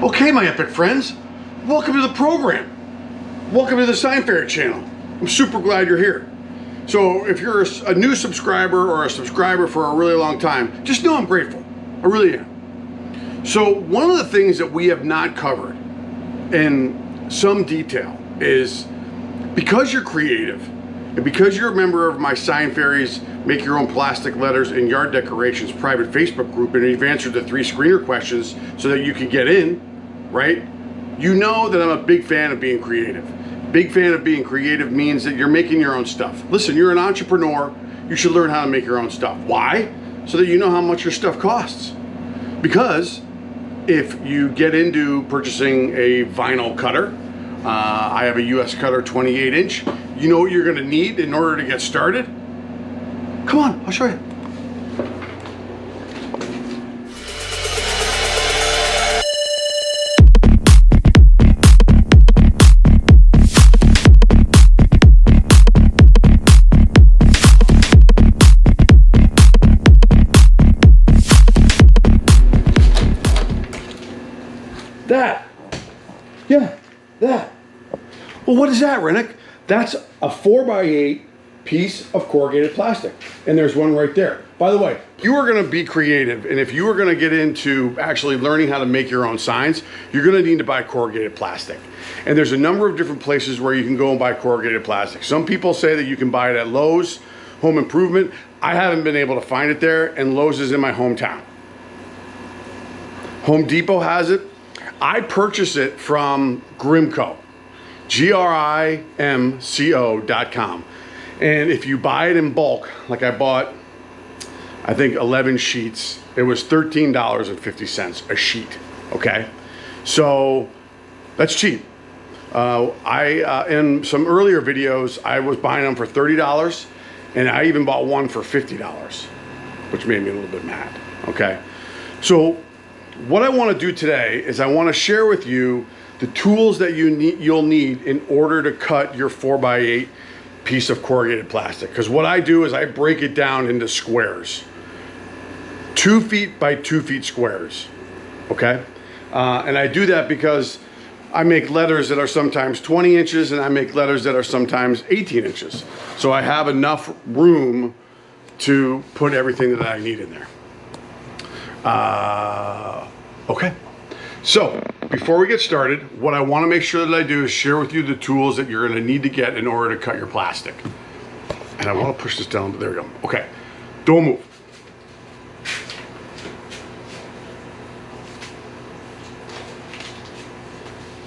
Okay, my epic friends, welcome to the program. Welcome to the Sign Fairies channel. I'm super glad you're here. So if you're a new subscriber or a subscriber for a really long time, just know I'm grateful. I really am. So one of the things that we have not covered in some detail is because you're creative and because you're a member of my Sign Fairies Make Your Own Plastic Letters and Yard Decorations private Facebook group, and you've answered the 3 screener questions so that you can get in, right? You know that I'm a big fan of being creative. Big fan of being creative means that you're making your own stuff. Listen, you're an entrepreneur. You should learn how to make your own stuff. Why? So that you know how much your stuff costs. Because if you get into purchasing a vinyl cutter, I have a US cutter 28 inch. You know what you're gonna need in order to get started? Come on, I'll show you. That. Yeah, that. Well, what is that, Rennick? That's a 4x8 piece of corrugated plastic. And there's one right there. By the way, if you are gonna be creative, and if you are gonna get into actually learning how to make your own signs, you're gonna need to buy corrugated plastic. And there's a number of different places where you can go and buy corrugated plastic. Some people say that you can buy it at Lowe's, Home Improvement. I haven't been able to find it there, and Lowe's is in my hometown. Home Depot has it. I purchase it from Grimco, GRIMCO.com. And if you buy it in bulk, like I bought, I think 11 sheets, it was $13.50 a sheet, okay? So that's cheap. In some earlier videos, I was buying them for $30, and I even bought one for $50, which made me a little bit mad, okay? So what I want to do today is I want to share with you the tools that you'll need in order to cut your 4x8 piece of corrugated plastic. Because what I do is I break it down into squares, 2 feet by 2 feet squares, okay? And I do that because I make letters that are sometimes 20 inches and I make letters that are sometimes 18 inches. So I have enough room to put everything that I need in there. Okay, so before we get started, what I want to make sure that I do is share with you the tools that you're going to need to get in order to cut your plastic. And I want to push this down. There we go. Okay, don't move.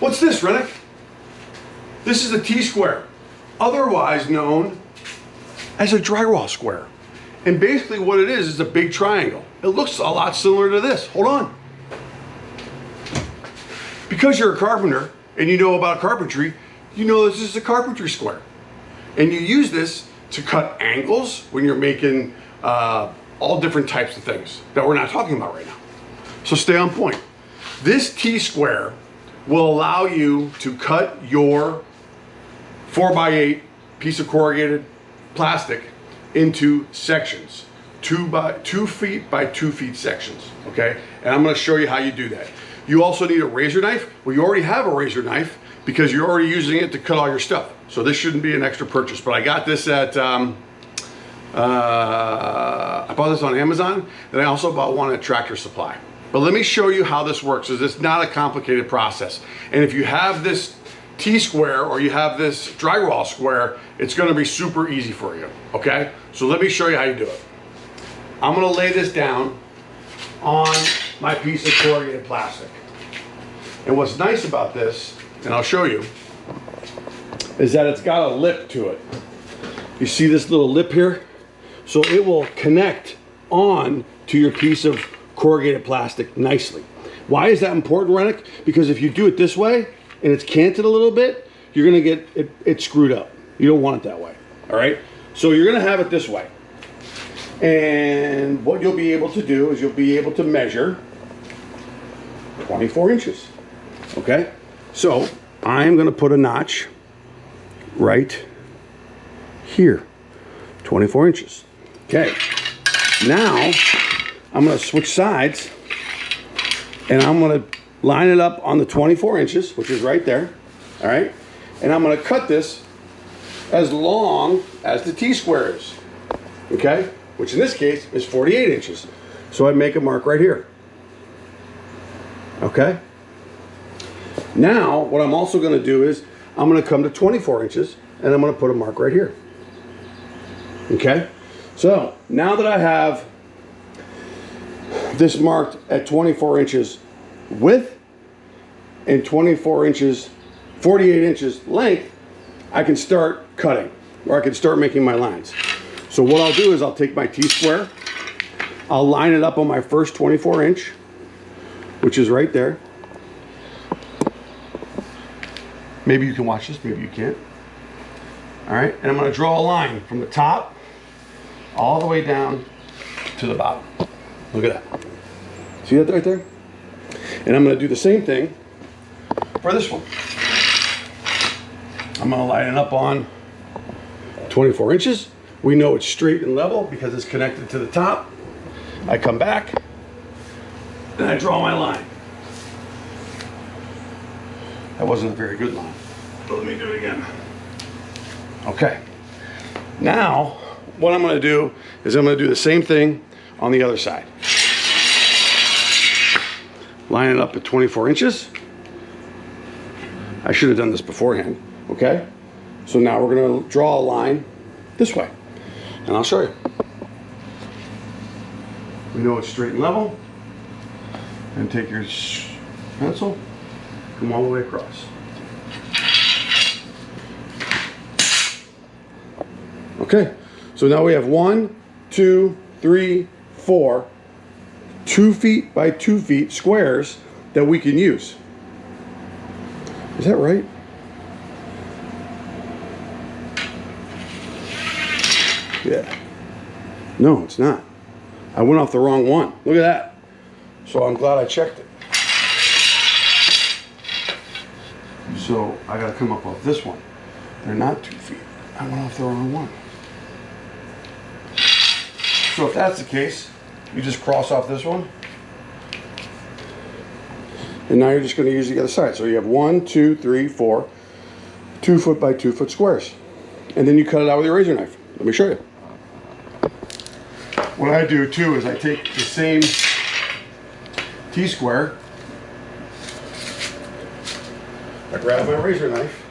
What's this, Rennick? This is a T-square, otherwise known as a drywall square. And basically what it is a big triangle. It looks a lot similar to this. Hold on. Because you're a carpenter and you know about carpentry, you know this is a carpentry square. And you use this to cut angles when you're making all different types of things that we're not talking about right now. So stay on point. This T-square will allow you to cut your 4x8 piece of corrugated plastic into sections, 2 feet by 2 feet sections, okay? And I'm gonna show you how you do that. You also need a razor knife. Well, you already have a razor knife because you're already using it to cut all your stuff. So this shouldn't be an extra purchase, but I got this at, I bought this on Amazon, and I also bought one at Tractor Supply. But let me show you how this works, because it's not a complicated process. And if you have this T-square or you have this drywall square, it's gonna be super easy for you, okay? So let me show you how you do it. I'm gonna lay this down on my piece of corrugated plastic. And what's nice about this, and I'll show you, is that it's got a lip to it. You see this little lip here? So it will connect on to your piece of corrugated plastic nicely. Why is that important, Rennick? Because if you do it this way, and it's canted a little bit, you're gonna get it screwed up. You don't want it that way, all right? So you're gonna have it this way. And what you'll be able to do is you'll be able to measure 24 inches, okay? So I'm gonna put a notch right here, 24 inches. Okay, now I'm gonna switch sides and I'm gonna line it up on the 24 inches, which is right there, all right? And I'm gonna cut this as long as the T-square is, okay? Which in this case is 48 inches. So I make a mark right here, okay? Now, what I'm also gonna do is, I'm gonna come to 24 inches and I'm gonna put a mark right here, okay? So, now that I have this marked at 24 inches width and 24 inches, 48 inches length, I can start cutting, or I can start making my lines. So what I'll do is I'll take my T-square, I'll line it up on my first 24 inch, which is right there. Maybe you can watch this, maybe you can't. All right, and I'm gonna draw a line from the top all the way down to the bottom. Look at that. See that right there? And I'm gonna do the same thing for this one. I'm gonna line it up on 24 inches. We know it's straight and level because it's connected to the top. I come back and I draw my line. That wasn't a very good line, but let me do it again. Okay, now what I'm gonna do is I'm gonna do the same thing on the other side. Line it up at 24 inches. I should have done this beforehand, okay? So now we're gonna draw a line this way, and I'll show you. We know it's straight and level, and take your pencil, come all the way across. Okay, so now we have 1, 2, 3, 4, 2 feet by 2 feet squares that we can use. Is that right? Yeah. No, it's not. I went off the wrong one. Look at that. So I'm glad I checked it. So I gotta come up with this one. They're not 2 feet. I went off the wrong one. So if that's the case, you just cross off this one. And now you're just going to use the other side. So you have 1, 2, 3, 4, 2 foot by 2 foot squares. And then you cut it out with your razor knife. Let me show you. What I do too is I take the same T-square, I grab my razor knife,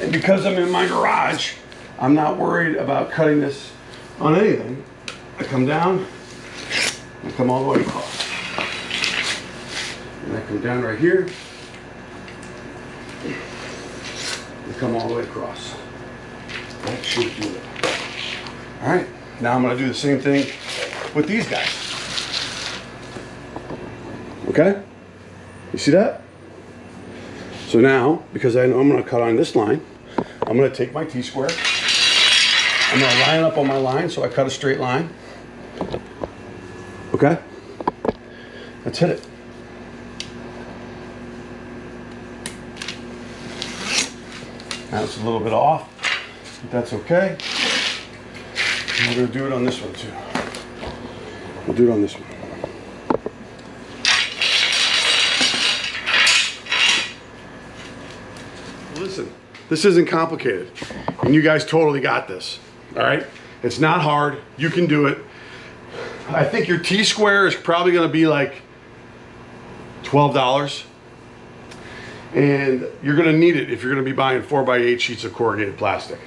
and because I'm in my garage, I'm not worried about cutting this on anything. I come down, I come all the way across. And I come down right here, and come all the way across. That should do it. All right, now I'm gonna do the same thing with these guys. Okay, you see that? So now, because I know I'm gonna cut on this line, I'm gonna take my T-square, I'm gonna line up on my line so I cut a straight line. Okay, let's hit it. Now it's a little bit off, but that's okay. And we're gonna do it on this one too. We'll do it on this one. Listen, this isn't complicated, and you guys totally got this, all right? It's not hard, you can do it. I think your T-square is probably gonna be like $12. And you're gonna need it if you're gonna be buying 4x8 sheets of corrugated plastic.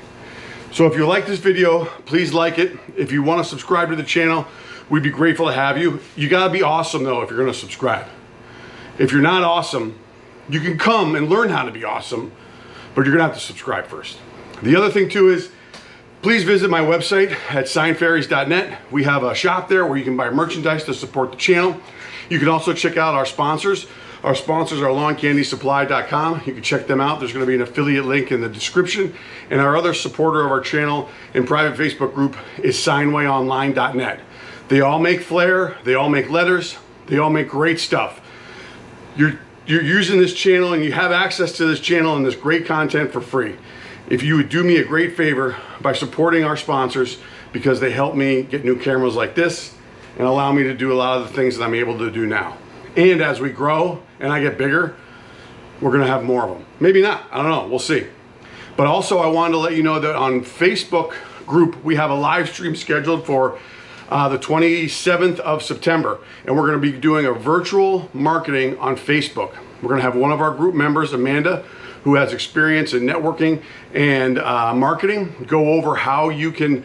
So if you like this video, please like it. If you wanna subscribe to the channel, we'd be grateful to have you. You gotta be awesome though if you're gonna subscribe. If you're not awesome, you can come and learn how to be awesome, but you're gonna have to subscribe first. The other thing too is, please visit my website at signfairies.net. We have a shop there where you can buy merchandise to support the channel. You can also check out our sponsors. Our sponsors are lawncandysupply.com. You can check them out. There's going to be an affiliate link in the description. And our other supporter of our channel and private Facebook group is signwayonline.net. They all make flair. They all make letters. They all make great stuff. You're using this channel and you have access to this channel and this great content for free. If you would do me a great favor by supporting our sponsors, because they help me get new cameras like this and allow me to do a lot of the things that I'm able to do now. And as we grow and I get bigger, we're gonna have more of them. Maybe not, I don't know, we'll see. But also I wanted to let you know that on Facebook group, we have a live stream scheduled for the 27th of September. And we're gonna be doing a virtual marketing on Facebook. We're gonna have one of our group members, Amanda, who has experience in networking and marketing, go over how you can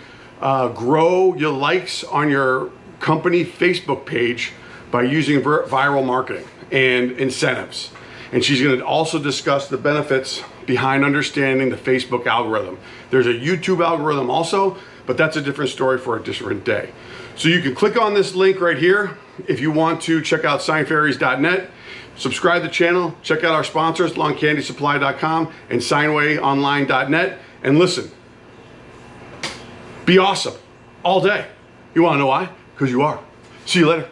grow your likes on your company Facebook page by using viral marketing and incentives. And she's gonna also discuss the benefits behind understanding the Facebook algorithm. There's a YouTube algorithm also, but that's a different story for a different day. So you can click on this link right here if you want to check out signfairies.net, subscribe to the channel, check out our sponsors, lawncandysupply.com and signwayonline.net, and listen, be awesome all day. You wanna know why? Because you are. See you later.